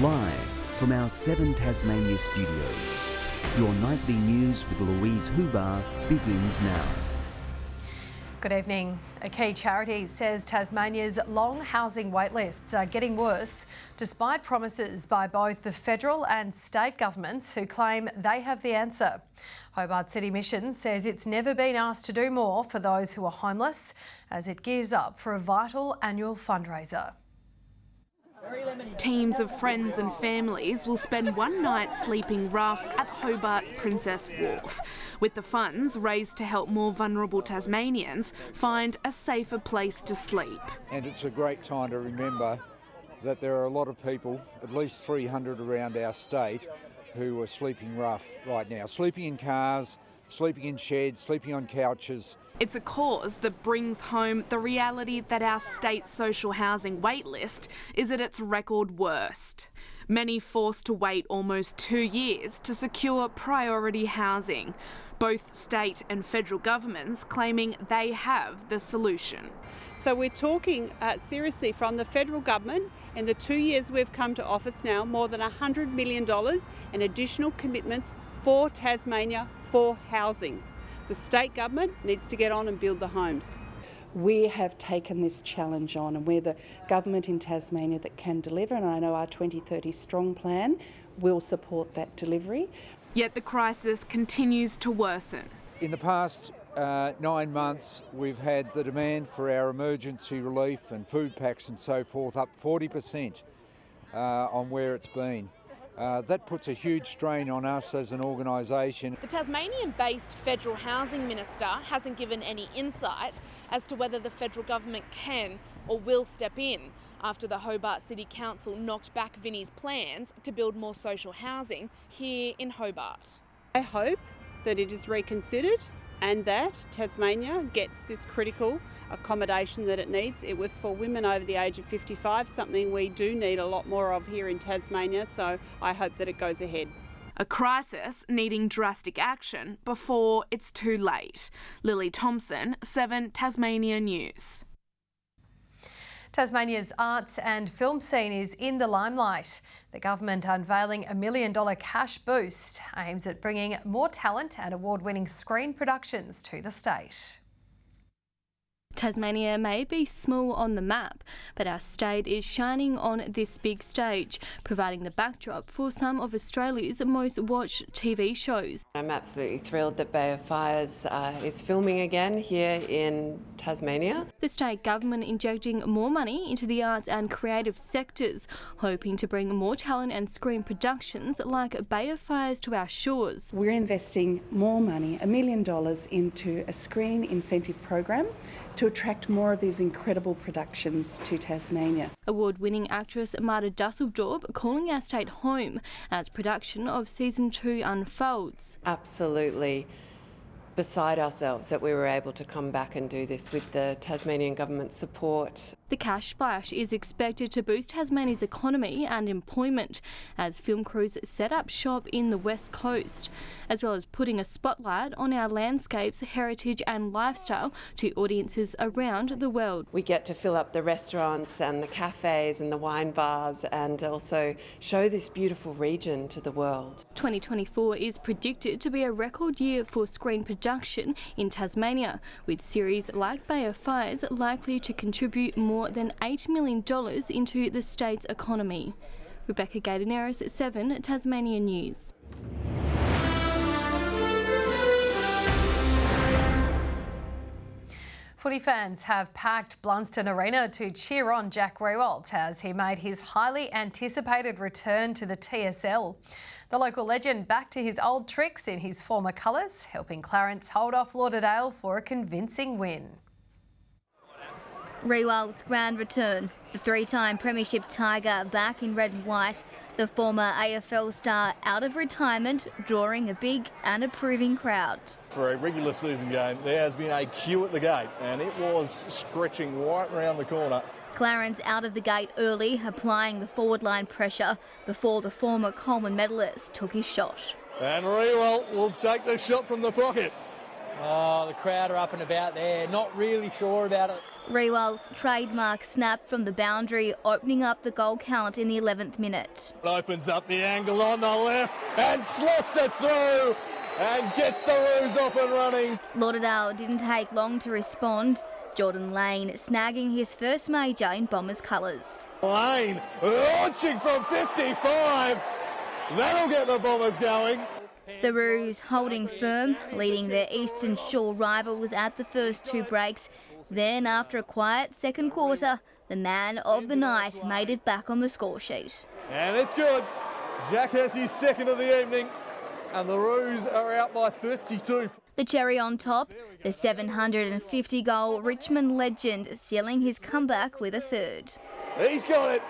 Live from our 7 Tasmania studios, your nightly news with Louise Huber begins now. Good evening. A key charity says Tasmania's long housing waitlists are getting worse despite promises by both the federal and state governments who claim they have the answer. Hobart City Mission says it's never been asked to do more for those who are homeless as it gears up for a vital annual fundraiser. Teams of friends and families will spend one night sleeping rough at Hobart's Princess Wharf, with the funds raised to help more vulnerable Tasmanians find a safer place to sleep. And it's a great time to remember that there are a lot of people, at least 300 around our state, who are sleeping rough right now, sleeping in cars, sleeping in sheds, sleeping on couches. It's a cause that brings home the reality that our state social housing waitlist is at its record worst. Many forced to wait almost 2 years to secure priority housing, both state and federal governments claiming they have the solution. So we're talking seriously from the federal government, in the 2 years we've come to office now, more than $100 million in additional commitments for Tasmania for housing. The state government needs to get on and build the homes. We have taken this challenge on and we're the government in Tasmania that can deliver, and I know our 2030 Strong Plan will support that delivery. Yet the crisis continues to worsen. In the past 9 months, we've had the demand for our emergency relief and food packs and so forth up 40% on where it's been. That puts a huge strain on us as an organisation. The Tasmanian-based Federal Housing Minister hasn't given any insight as to whether the federal government can or will step in after the Hobart City Council knocked back Vinnie's plans to build more social housing here in Hobart. I hope that it is reconsidered and that Tasmania gets this critical accommodation that it needs. It was for women over the age of 55, something we do need a lot more of here in Tasmania, so I hope that it goes ahead. A crisis needing drastic action before it's too late. Lily Thompson, 7 Tasmania News. Tasmania's arts and film scene is in the limelight. The government unveiling $1 million cash boost aims at bringing more talent and award-winning screen productions to the state. Tasmania may be small on the map, but our state is shining on this big stage, providing the backdrop for some of Australia's most watched TV shows. I'm absolutely thrilled that Bay of Fires is filming again here in Tasmania. The state government injecting more money into the arts and creative sectors, hoping to bring more talent and screen productions like Bay of Fires to our shores. We're investing more money, $1 million, into a screen incentive program to attract more of these incredible productions to Tasmania. Award-winning actress Marta Dusseldorp calling our state home as production of Season 2 unfolds. Absolutely beside ourselves that we were able to come back and do this with the Tasmanian government support. The cash splash is expected to boost Tasmania's economy and employment as film crews set up shop in the West Coast, as well as putting a spotlight on our landscapes, heritage and lifestyle to audiences around the world. We get to fill up the restaurants and the cafes and the wine bars and also show this beautiful region to the world. 2024 is predicted to be a record year for screen production in Tasmania, with series like Bay of Fires likely to contribute more than $8 million into the state's economy. Rebecca Gaidaneris, 7 Tasmania News. Footy fans have packed Blunston Arena to cheer on Jack Riewoldt as he made his highly anticipated return to the TSL. The local legend back to his old tricks in his former colours, helping Clarence hold off Lauderdale for a convincing win. Riewoldt's grand return, the 3-time Premiership Tiger back in red and white, the former AFL star out of retirement, drawing a big and approving crowd. For a regular season game, there has been a queue at the gate and it was stretching right around the corner. Clarence out of the gate early, applying the forward line pressure before the former Coleman medalist took his shot. And Riewoldt will take the shot from the pocket. Oh, the crowd are up and about there, not really sure about it. Riewold's trademark snap from the boundary, opening up the goal count in the 11th minute. Opens up the angle on the left and slots it through and gets the Roos off and running. Lauderdale didn't take long to respond. Jordan Lane snagging his first major in Bombers colours. Lane launching from 55. That'll get the Bombers going. The Roos holding firm, leading their Eastern Shore rivals at the first two breaks. Then, after a quiet second quarter, the man of the night made it back on the score sheet. And it's good. Jack has his second of the evening, and the Roos are out by 32. The cherry on top, the 750-goal Richmond legend sealing his comeback with a third. He's got it.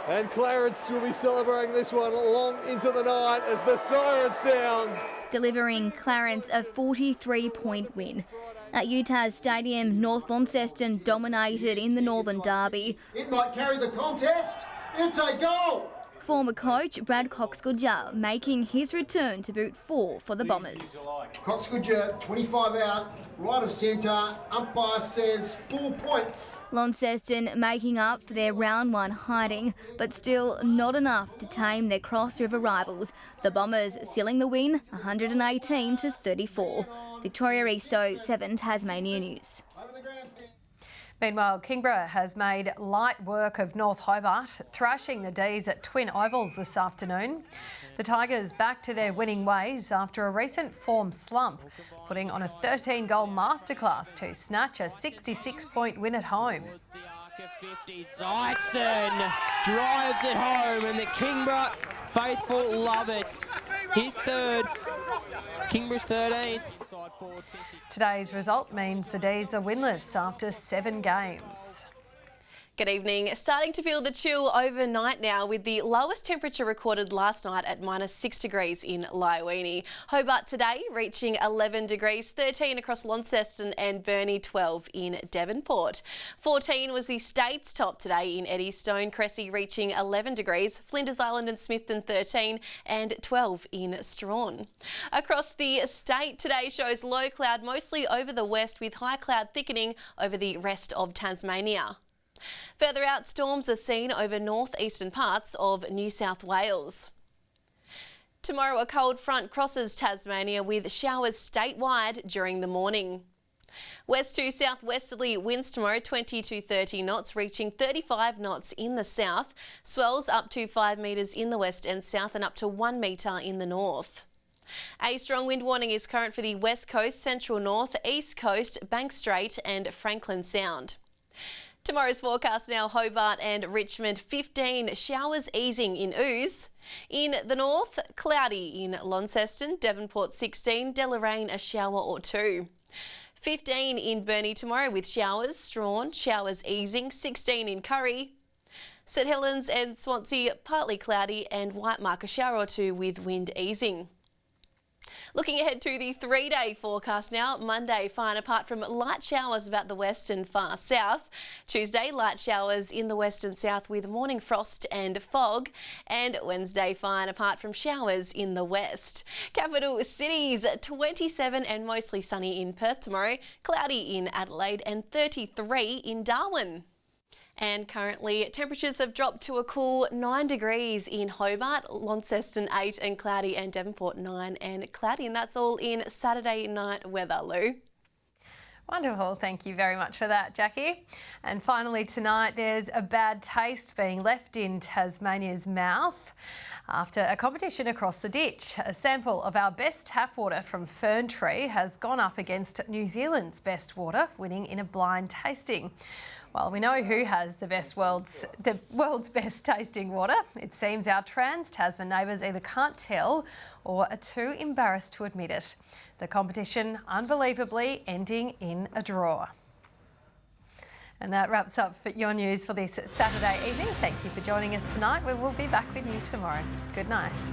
And Clarence will be celebrating this one long into the night as the siren sounds. Delivering Clarence a 43-point win. At Utah's Stadium, North Launceston dominated in the Northern Derby. It might carry the contest. It's a goal. Former coach Brad Coxgoodger making his return to boot 4 for the Bombers. Coxgoodger, 25 out, right of centre. Umpire says 4 points. Launceston making up for their round 1 hiding, but still not enough to tame their Cross River rivals. The Bombers sealing the win, 118-34. Victoria Easto, 7 Tasmania News. Meanwhile, Kingborough has made light work of North Hobart, thrashing the D's at Twin Ovals this afternoon. The Tigers back to their winning ways after a recent form slump, putting on a 13-goal masterclass to snatch a 66-point win at home. Zeitzen drives it home and the Kingborough faithful love it. His third, Kingborough's 13th. Today's result means the D's are winless after 7 games. Good evening. Starting to feel the chill overnight now with the lowest temperature recorded last night at -6 degrees in Lyowini. Hobart today reaching 11 degrees, 13 across Launceston and Burnie, 12 in Devonport. 14 was the state's top today in Eddystone, Cressy reaching 11 degrees, Flinders Island and Smithton 13 and 12 in Strawn. Across the state today shows low cloud mostly over the west with high cloud thickening over the rest of Tasmania. Further out, storms are seen over northeastern parts of New South Wales. Tomorrow, a cold front crosses Tasmania with showers statewide during the morning. West to southwesterly winds tomorrow, 20 to 30 knots, reaching 35 knots in the south. Swells up to 5 metres in the west and south and up to 1 metre in the north. A strong wind warning is current for the west coast, central north, east coast, Bank Strait and Franklin Sound. Tomorrow's forecast now, Hobart and Richmond 15, showers easing in Ouse. In the north, cloudy in Launceston, Devonport 16, Deloraine a shower or 2. 15 in Burnie tomorrow with showers, Strawn, showers easing, 16 in Curry. St Helens and Swansea partly cloudy and Whitemark a shower or 2 with wind easing. Looking ahead to the 3-day forecast now, Monday fine apart from light showers about the west and far south. Tuesday light showers in the west and south with morning frost and fog. And Wednesday fine apart from showers in the west. Capital cities 27 and mostly sunny in Perth tomorrow, cloudy in Adelaide and 33 in Darwin. And currently temperatures have dropped to a cool 9 degrees in Hobart, Launceston 8 and cloudy and Devonport 9 and cloudy. And that's all in Saturday night weather, Lou. Wonderful. Thank you very much for that, Jackie. And finally tonight, there's a bad taste being left in Tasmania's mouth after a competition across the ditch. A sample of our best tap water from Fern Tree has gone up against New Zealand's best water, winning in a blind tasting. Well, we know who has the world's best tasting water. It seems our trans-Tasman neighbours either can't tell or are too embarrassed to admit it. The competition, unbelievably, ending in a draw. And that wraps up your news for this Saturday evening. Thank you for joining us tonight. We will be back with you tomorrow. Good night.